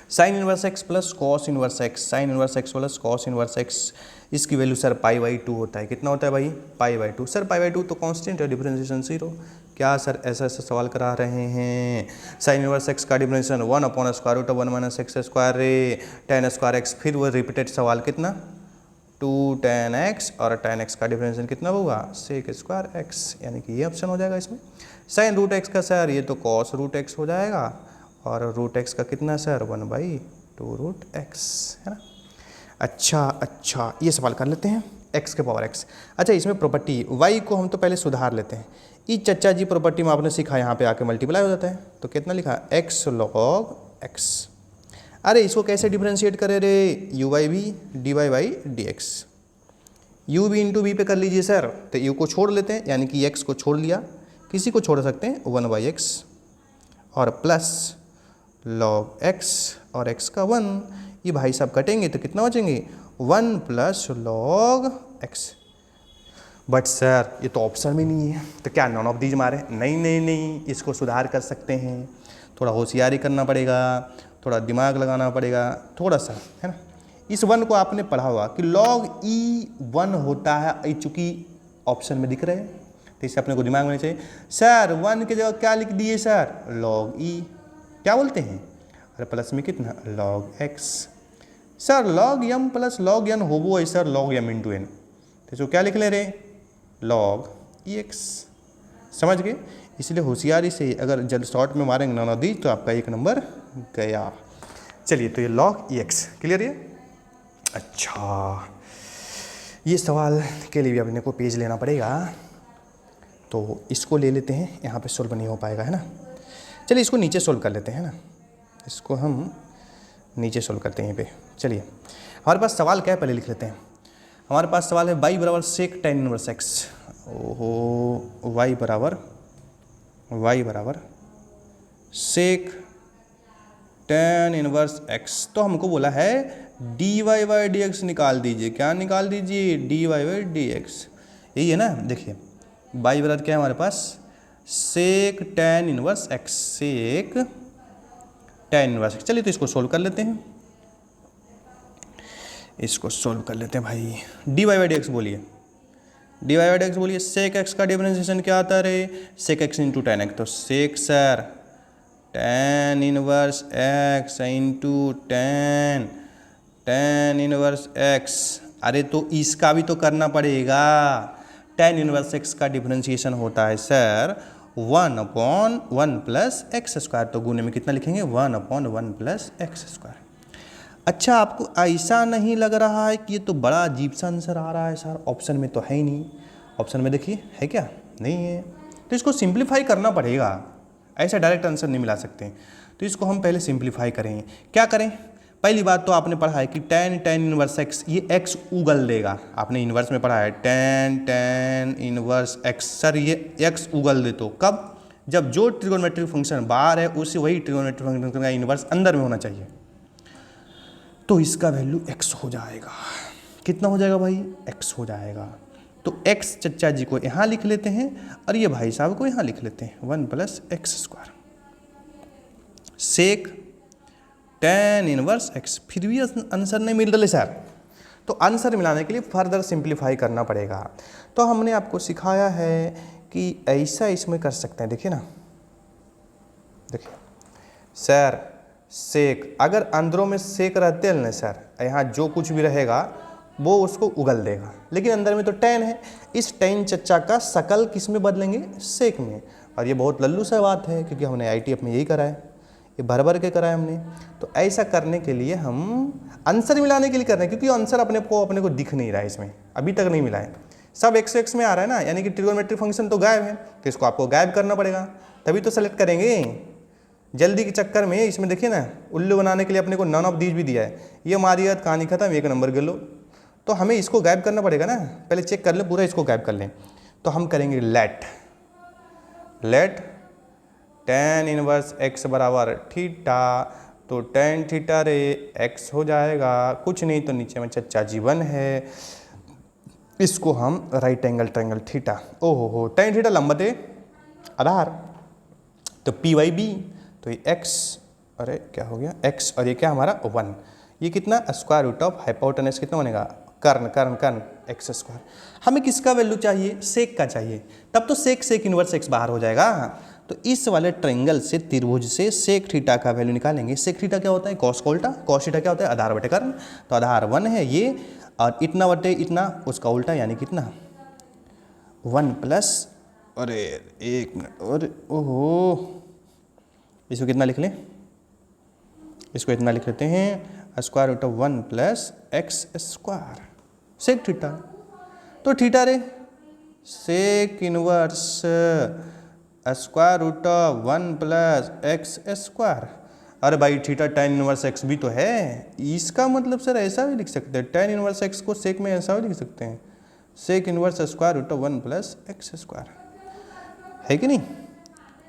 Sign inverse x plus cos inverse x, sign inverse x plus cos inverse x, इसकी वैल्यू सर π/2 होता है। कितना होता है भाई? π/2। सर π/2 तो कांस्टेंट है, डिफरेंशिएशन 0। क्या सर ऐसा सवाल करा रहे हैं? साइन इनवर्स x का डिफरेंशिएशन 1/√1 - x², रे tan² x, फिर वो रिपीटेड सवाल कितना? 2 tan x, और tan x का डिफरेंशिएशन कितना होगा? sec² x, यानी कि ये ऑप्शन हो जाएगा इसमें। साइन रूट x का सर ये तो cos रूट x हो जाएगा, और रूट x का कितना सर? 1/2√x है ना। अच्छा, ये सवाल कर लेते हैं, x के पावर x। अच्छा, इसमें प्रॉपर्टी y को हम तो पहले सुधार लेते हैं। ये चच्चा जी प्रॉपर्टी में आपने सीखा, यहाँ पे आके मल्टीप्लाई हो जाता है, तो कितना लिखा? x log x। अरे इसको कैसे डिफरेंशिएट करें रे? u/v dy/dx, u v into we पे कर लीजिए सर, तो u को छोड़ लेते हैं, यानी कि x को छोड़ लिया, किसी को छोड़ सकते हैं 1/x, और प्लस log x, और x का 1, ये भाई साहब कटेंगे तो कितना बचेंगे? 1 plus log x। But sir ये तो ऑप्शन में नहीं है, तो क्या नॉन ऑफ दीज मारे? नहीं, इसको सुधार कर सकते हैं, थोड़ा होशियारी करना पड़ेगा, थोड़ा दिमाग लगाना पड़ेगा, थोड़ा सा, है ना। इस 1 को आपने पढ़ा हुआ कि log e1 होता है, चूँकि ऑप्शन में दिख रहे हैं, तो इसे अपने को दिमाग में चाहिए। सर 1 की जगह क्या लिख दिए सर? log e, क्या बोलते हैं? अरे प्लस में कितना? log x। Sir log m plus log n होबो है sir log m into n, तो इसको क्या लिख ले रहे? log ex। समझ गए? इसलिए होशियारी से अगर जल्द शॉर्ट में मारेंगे नॉन ऑफ दीज तो आपका 1 नंबर गया। चलिए, तो ये log ex क्लियर है। अच्छा, ये सवाल के लिए भी अपने को पेज लेना पड़ेगा, तो इसको ले लेते हैं, यहाँ पे सोल्व नहीं हो पाएगा, है ना। चलिए इसको नीचे सोल्व कर लेते हैं, है ना, इसको हम नीचे सोल्व करते हैं यहीं पे। चलिए हमारे पास सवाल क्या है पहले लिख लेते हैं। हमारे पास सवाल है y बराबर सेक tan इनवर्स x। ओहो, y बराबर सेक tan इनवर्स x, तो हमको बोला है dy/dx निकाल दीजिए। क्या निकाल दीजिए? dy/dx, यही है ना। देखिए y बराबर क्या है हमारे पास? सेक tan इनवर्स x, सेक tan इनवर्स x। चलिए तो इसको सोल्व कर लेते हैं। इसको सोल्व कर लेते हैं भाई। D Y by D X बोलिए, D Y by D X बोलिए। सेक एक्स का डिफरेंशिएशन क्या आता है रे? Sec X into tan X. तो sec sir tan inverse X into tan, tan inverse X. अरे तो इसका भी तो करना पड़ेगा। टेन इनवर्स एक्स का डिफरेंशिएशन होता है सर 1/1 प्लस एक्स स्क्वायर। तो गुने में कितना लिखेंगे? 1/1 प्लस एक्स स्क्वायर। अच्छा, आपको ऐसा नहीं लग रहा है कि ये तो बड़ा अजीब सा आंसर आ रहा है सर? ऑप्शन में तो है ही नहीं। ऑप्शन में देखिए है क्या? नहीं है। तो इसको सिंप्लीफाई करना पड़ेगा, ऐसा डायरेक्ट आंसर नहीं मिला सकते। तो इसको हम पहले सिंप्लीफाई करेंगे। क्या करें? पहली बात तो आपने पढ़ा है कि टेन इनवर्स एक्स, ये एक्स उगल देगा। आपने इनवर्स में पढ़ा है टेन इनवर्स एक्स। सर ये एक्स उगल दे तो कब? जब जो ट्रिगोनोमेट्रिक फंक्शन बाहर है उसी वही ट्रिगोनोमेट्रिक फंक्शन का इनवर्स अंदर में होना चाहिए। तो इसका वैल्यू x हो जाएगा। कितना हो जाएगा भाई? x हो जाएगा। तो x चच्चा जी को यहाँ लिख लेते हैं और ये भाई साहब को यहाँ लिख लेते हैं 1 plus x square sec tan inverse x। फिर भी आंसर नहीं मिल रहा सर। तो आंसर मिलाने के लिए फर्दर सिंप्लीफाई करना पड़ेगा। तो हमने आपको सिखाया है कि ऐसा इसमें कर सकते हैं। देखिए ना, देखिए सर सेक, अगर अंदरों में सेक रहते हैं ना सर, यहाँ जो कुछ भी रहेगा वो उसको उगल देगा, लेकिन अंदर में तो टेन है। इस टेन चच्चा का शकल किस में बदलेंगे? सेक में। और ये बहुत लल्लू सा बात है क्योंकि हमने आईटीएफ में यही करा है, ये भर भर के करा है हमने। तो ऐसा करने के लिए हम आंसर मिलाने के लिए कर रहे हैं, क्योंकि आंसर अपने को दिख नहीं रहा है, इसमें अभी तक नहीं मिला है। सब एक्स एक्स में आ रहा है ना, यानी कि ट्रिगोनोमेट्रिक फंक्शन तो गायब है। तो इसको आपको गायब करना पड़ेगा, तभी तो सेलेक्ट करेंगे। जल्दी के चक्कर में इसमें देखिए ना, उल्लू बनाने के लिए अपने को नन ऑफ दीज भी दिया है। ये हमारी याद कहानी खत्म, 1 नंबर गिर लो। तो हमें इसको गायब करना पड़ेगा ना, पहले चेक कर ले पूरा, इसको गायब कर लें। तो हम करेंगे लेट टेन इनवर्स एक्स बराबर थीटा। तो टेन थीटा रे एक्स हो जाएगा, कुछ नहीं तो नीचे में चच्चा जीवन है। इसको हम राइट एंगल ट्रायंगल थीटा, ओहो टेन थीटा लंबते आधार, तो पी वाई बी। तो ये एक्स, अरे क्या हो गया एक्स, और ये क्या हमारा 1। ये कितना? स्क्वायर रूट ऑफ हाइपोटेनस कितना बनेगा? कर्ण एक्स स्क्वायर। हमें किसका वैल्यू चाहिए? सेक का चाहिए। तब तो सेक इनवर्स एक्स बाहर हो जाएगा। तो इस वाले ट्रायंगल से, त्रिभुज से सेक थीटा का वैल्यू निकालेंगे। सेक थीटा क्या होता है? कॉस का उल्टा। कॉस थीटा क्या होता है? आधार बटे कर्ण। तो आधार 1 है ये, और इतना बटे इतना उसका उल्टा, यानी कितना 1 प्लस, अरे 1 मिनट, अरे ओहो, इसको कितना लिख लें? इसको इतना लिख लेते हैं square root of 1 plus x square sec theta. तो थीटा रे sec inverse square root of 1 plus x square. अरे भाई थीटा टेन इनवर्स एक्स भी तो है। इसका मतलब सर ऐसा भी लिख सकते हैं, टेन इनवर्स एक्स को सेक में ऐसा भी लिख सकते हैं, sec inverse square root of 1 plus x square, है कि नहीं?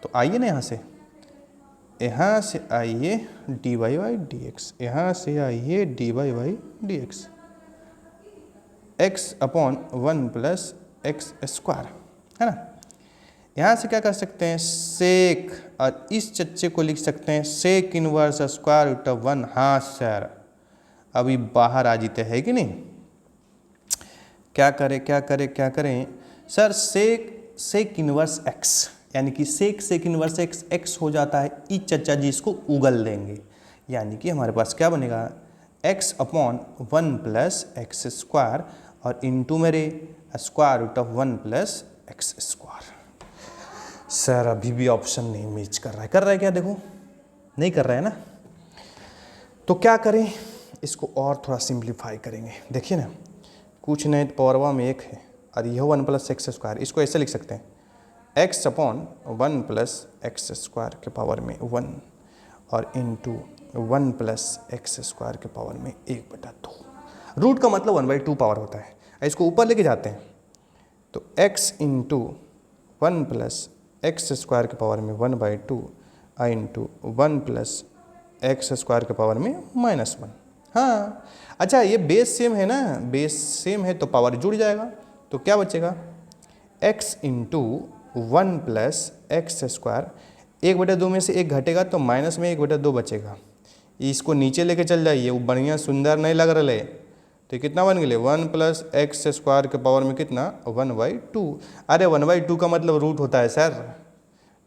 तो आइए ना यहाँ से आइए d Y by D x, यहाँ से आइए d Y by D x, x upon 1 plus x square, है ना। यहाँ से क्या कर सकते हैं? सेक, और इस चच्चे को लिख सकते हैं sec inverse square root of 1। हाँ सर, अभी बाहर आ जीते हैं कि नहीं? क्या करें सर? सेक इनवर्स एक्स, यानी कि सेक इनवर्स एक्स एक्स हो जाता है। इस चच्चा जी इसको उगल देंगे, यानी कि हमारे पास क्या बनेगा? X upon 1 plus x square, और इंटू मेरे square root of 1 plus x square. Sir अभी भी ऑप्शन नहीं मैच कर रहा है। कर रहा है क्या? देखो नहीं कर रहा है ना। तो क्या करें? इसको और थोड़ा सिंप्लीफाई करेंगे। देखिए ना, कुछ नहीं तो पावरवा में 1 है, और यह 1 प्लस एक्स स्क्वायर। इसको ऐसे लिख सकते हैं x upon 1 plus x square के पावर में 1, और इंटू 1 प्लस एक्स स्क्वायर के पावर में 1/2। रूट का मतलब 1/2 पावर होता है। इसको ऊपर लेके जाते हैं तो x into 1 plus x square के पावर में 1/2 इंटू 1 प्लस एक्स स्क्वायर के पावर में -1। हाँ अच्छा, ये बेस सेम है ना, बेस सेम है तो पावर जुड़ जाएगा। तो क्या बचेगा? x into 1 plus x square, 1/2 में से 1 घटेगा तो माइनस में 1/2 बचेगा। इसको नीचे लेके चल जाइए, वो बढ़िया सुंदर नहीं लग रहा है। तो कितना बन गया 1 प्लस एक्स स्क्वायर के पावर में कितना 1/2। अरे 1/2 का मतलब रूट होता है सर,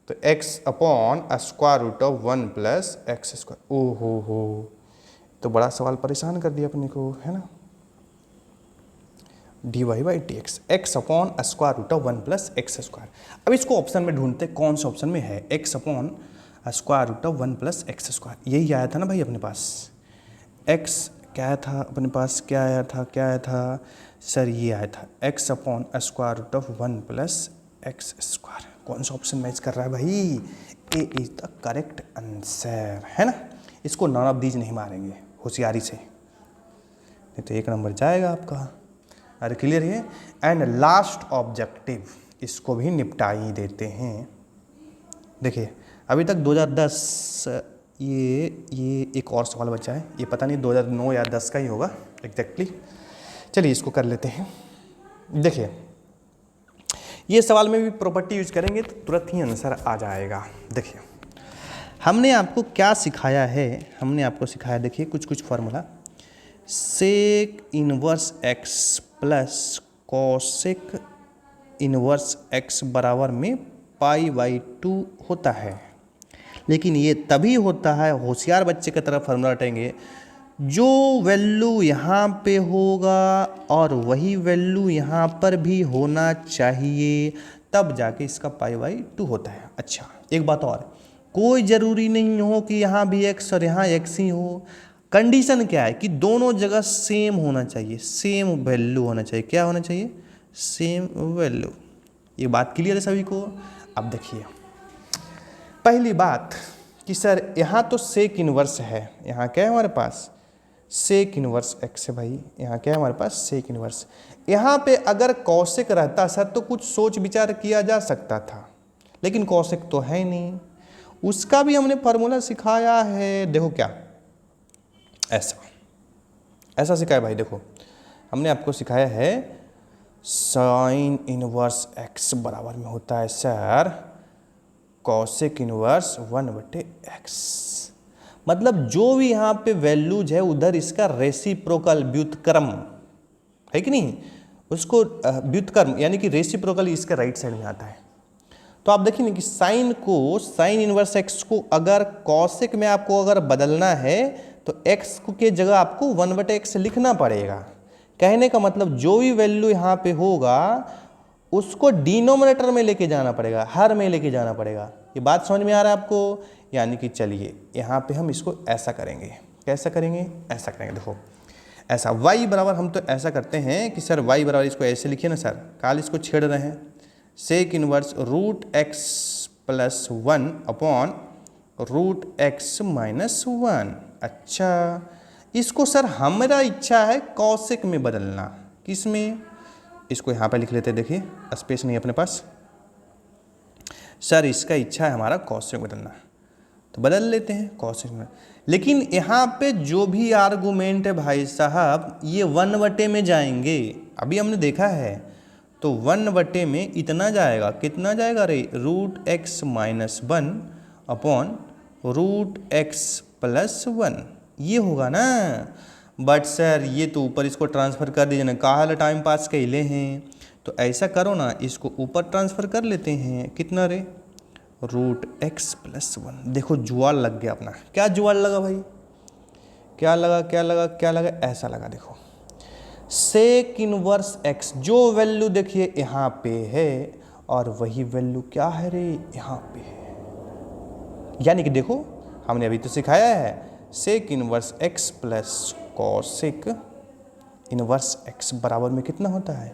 तो x upon square root of 1 plus x square. ओ हो, तो बड़ा सवाल परेशान कर दिया अपने को, है ना। dy/dx x upon square root of 1 plus x square. अब इसको ऑप्शन में ढूंढते कौन सा ऑप्शन में है, x upon square root of 1 plus x square. यही आया था ना भाई अपने पास, x क्या आया था अपने पास, क्या आया था सर, ये आया था x upon square root of 1 plus x square. कौन सा ऑप्शन मैच कर रहा है भाई, A is the correct answer, है ना। इसको नॉन ऑफ दीज नहीं मारेंगे होशियारी से, नहीं तो 1 नंबर जाएगा आपका। अरे क्लियर है। एंड लास्ट ऑब्जेक्टिव, इसको भी निपटा ही देते हैं। देखिए अभी तक 2010, ये एक और सवाल बचा है, ये पता नहीं 2009 या 10 का ही होगा एग्जैक्टली। चलिए इसको कर लेते हैं। देखिए ये सवाल में भी प्रॉपर्टी यूज करेंगे तो तुरंत ही आंसर आ जाएगा। देखिए हमने आपको क्या सिखाया है, हमने आपको सिखाया, देखिए कुछ formula, sec inverse x plus cosec inverse x बराबर में π/2 होता है। लेकिन ये तभी होता है, होशियार बच्चे की तरफ फार्मूला रटेंगे, जो वैल्यू यहाँ पे होगा और वही वैल्यू यहाँ पर भी होना चाहिए, तब जाके इसका π/2 होता है। अच्छा एक बात और, कोई ज़रूरी नहीं हो कि यहाँ भी x और यहाँ x ही हो। कंडीशन क्या है कि दोनों जगह सेम होना चाहिए, सेम वैल्यू होना चाहिए। क्या होना चाहिए, सेम वैल्यू। ये बात क्लियर है सभी को। अब देखिए पहली बात कि सर यहाँ तो सेक इनवर्स है, यहाँ क्या है हमारे पास, सेक इनवर्स एक्स है भाई, यहाँ क्या है हमारे पास, सेक इनवर्स। यहाँ पे अगर कौशिक रहता सर तो कुछ सोच विचार किया जा सकता था, लेकिन कौशिक तो है नहीं। उसका भी हमने फार्मूला सिखाया है, देखो क्या, ऐसा सिखाया भाई। देखो हमने आपको सिखाया है साइन इनवर्स एक्स बराबर में होता है सर कॉसेक इनवर्स 1/x। मतलब जो भी यहाँ पे वैल्यूज है उधर इसका रेसिप्रोकल व्युत्क्रम है कि नहीं, उसको व्युत्क्रम यानी कि रेसिप्रोकल इसका राइट साइड में आता है। तो आप देखिए कि साइन को, साइन इनवर्स एक्स को अगर कॉसेक में आपको अगर बदलना है तो x के जगह आपको 1/x लिखना पड़ेगा। कहने का मतलब जो भी वैल्यू यहाँ पे होगा उसको डिनोमिनेटर में लेके जाना पड़ेगा, हर में लेके जाना पड़ेगा। ये बात समझ में आ रहा है आपको। यानी कि चलिए यहाँ पे हम इसको ऐसा करेंगे, कैसा करेंगे, ऐसा करेंगे। देखो ऐसा y बराबर, हम तो ऐसा करते हैं कि सर y बराबर, इसको ऐसे लिखिए ना सर, काल इसको छेड़ रहे हैं, sec inverse √x + 1 upon √x - 1। अच्छा इसको सर हमारा इच्छा है कॉसेक में बदलना, किस में, इसको यहाँ पे लिख लेते हैं। देखिए स्पेस नहीं अपने पास, सर इसका इच्छा है हमारा कॉसेक में बदलना, तो बदल लेते हैं कॉसेक में। लेकिन यहाँ पे जो भी आर्गूमेंट है भाई साहब ये 1/, में जाएंगे। अभी हमने देखा है तो 1/, में इतना जाएगा, कितना जाएगा रे, √x - 1 अपॉन √x + 1, ये होगा ना। बट सर ये तो ऊपर इसको ट्रांसफ़र कर दीजिए ना, काहल टाइम पास कैले हैं, तो ऐसा करो ना, इसको ऊपर ट्रांसफ़र कर लेते हैं, कितना रे, √x + 1। देखो जुआल लग गया अपना। क्या जुआल लगा भाई, क्या लगा, क्या लगा, क्या लगा, ऐसा लगा। देखो सेक इनवर्स x, जो वैल्यू देखिए यहाँ पे है और वही वैल्यू क्या है रे, यहाँ पे है। यानी कि देखो हमने अभी तो सिखाया है sec inverse x plus cosec inverse x बराबर में कितना होता है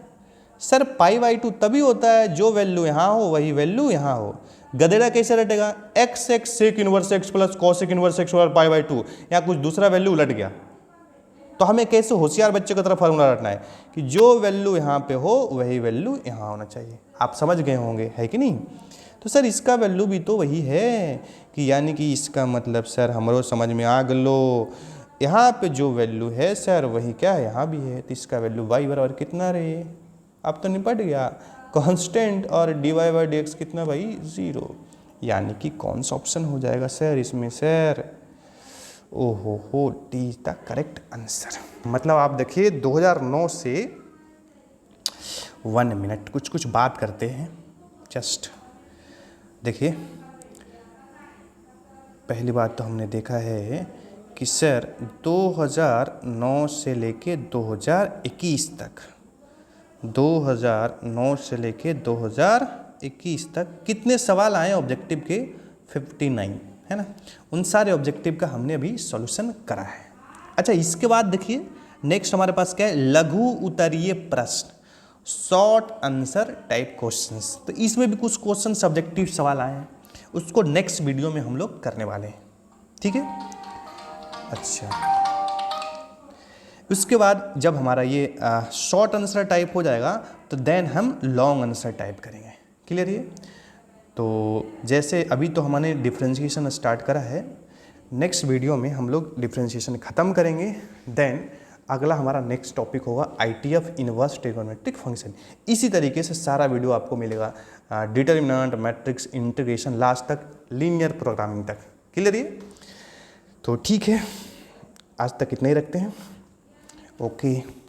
सर, π/2 तभी होता है जो वैल्यू यहाँ हो वही वैल्यू यहाँ हो। गधेड़ा कैसे रटेगा, x sec inverse x plus cosec inverse x और π/2, यहाँ कुछ दूसरा वैल्यू उलट गया। तो हमें कैसे होशियार बच्चे की तरफ फार्मूला रटना है कि जो वैल्यू यहाँ पे हो वही वैल्यू यहाँ होना चाहिए। आप समझ गए होंगे, है कि नहीं। तो सर इसका वैल्यू भी तो वही है कि यानी कि इसका मतलब सर हमारो समझ में आ गलो, यहाँ पे जो वैल्यू है सर वही क्या है यहाँ भी है। तो इसका वैल्यू y बराबर कितना रहे, अब तो निपट गया, कांस्टेंट और dy/dx कितना भाई 0। यानी कि कौन सा ऑप्शन हो जाएगा सर इसमें, सर ओहो D is the correct answer. मतलब आप देखिए 2009 से 1 मिनट कुछ बात करते हैं। जस्ट देखिए, पहली बात तो हमने देखा है कि सर 2009 से लेके 2021 तक, 2009 से लेके 2021 तक कितने सवाल आए ऑब्जेक्टिव के? 59, है ना। उन सारे ऑब्जेक्टिव का हमने अभी सॉल्यूशन करा है। अच्छा, इसके बाद देखिए नेक्स्ट हमारे पास क्या है? लघु उत्तरीय प्रश्न, शॉर्ट आंसर टाइप क्वेश्चंस। तो इसमें भी कुछ क्वेश्चन सब्जेक्टिव सवाल आए हैं, उसको नेक्स्ट वीडियो में हम लोग करने वाले हैं, ठीक है। अच्छा, उसके बाद जब हमारा ये शॉर्ट आंसर टाइप हो जाएगा तो देन हम लॉन्ग आंसर टाइप करेंगे। क्लियर ये? तो जैसे अभी तो हमने डिफरेंशिएशन स्टार्ट करा है, नेक्स्ट वीडियो में हम लोग डिफरेंशिएशन ख़त्म करेंगे। देन अगला हमारा नेक्स्ट टॉपिक होगा आईटीएफ इनवर्स ट्रिगोनोमेट्रिक फंक्शन। इसी तरीके से सारा वीडियो आपको मिलेगा, डिटर्मिनेंट, मैट्रिक्स, इंटीग्रेशन, लास्ट तक लीनियर प्रोग्रामिंग तक। क्लियर ये? तो ठीक है, आज तक इतना ही रखते हैं। ओके।